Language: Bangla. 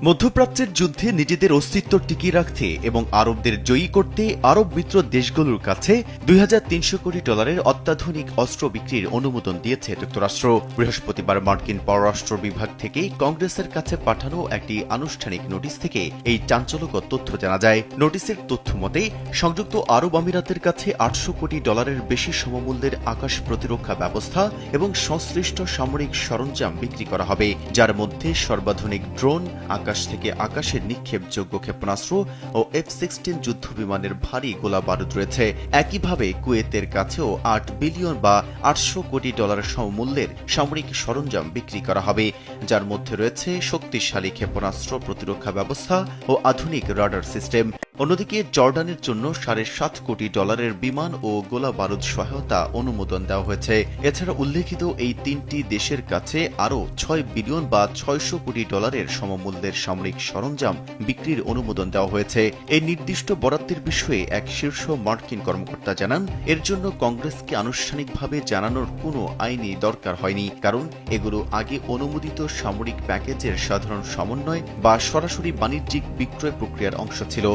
মধ্যপ্রাচ্যের যুদ্ধে নিজেদের অস্তিত্ব টিকিয়ে রাখতে এবং আরবদের জয়ী করতে আরব মিত্র দেশগুলোর কাছে $2300 কোটি অত্যাধুনিক অস্ত্র বিক্রির অনুমোদন দিয়েছে যুক্তরাষ্ট্র। বৃহস্পতিবার মার্কিন পররাষ্ট্র বিভাগ থেকে কংগ্রেসের কাছে পাঠানো একটি আনুষ্ঠানিক নোটিশ থেকে এই চাঞ্চল্যকর তথ্য জানা যায়। নোটিশের তথ্য মতে সংযুক্ত আরব আমিরাতের কাছে $800 কোটি বেশি সমমূল্যের আকাশ প্রতিরক্ষা ব্যবস্থা এবং সংশ্লিষ্ট সামরিক সরঞ্জাম বিক্রি করা হবে, যার মধ্যে সর্বাধুনিক ড্রোন, আকাশ থেকে আকাশের নিক্ষেপযোগ্য ক্ষেপণাস্ত্র ও F-16 যুদ্ধবিমানের ভারী গোলা বারুদ রয়েছে। একইভাবে কুয়েতের কাছেও $8 বিলিয়ন বা $800 কোটি সমমূল্যের সামরিক সরঞ্জাম বিক্রি করা হবে, যার মধ্যে রয়েছে শক্তিশালী ক্ষেপণাস্ত্র প্রতিরক্ষা ব্যবস্থা ও আধুনিক রাডার সিস্টেম। অন্যদিকে জর্ডানের জন্য $7.5 কোটি বিমান ও গোলা বারুদ সহায়তা অনুমোদন দেওয়া হয়েছে। এছাড়া উল্লেখিত এই তিনটি দেশের কাছে আরও $6 বিলিয়ন বা $600 কোটি সমমূল্যের সামরিক সরঞ্জাম বিক্রির অনুমোদন দেওয়া হয়েছে। এই নির্দিষ্ট বরাদ্দের বিষয়ে এক শীর্ষ মার্কিন কর্মকর্তা জানান, এর জন্য কংগ্রেসকে আনুষ্ঠানিকভাবে জানানোর কোনো আইনি দরকার হয়নি, কারণ এগুলো আগে অনুমোদিত সামরিক প্যাকেজের সাধারণ সমন্বয় বা সরাসরি বাণিজ্যিক বিক্রয় প্রক্রিয়ার অংশ ছিল।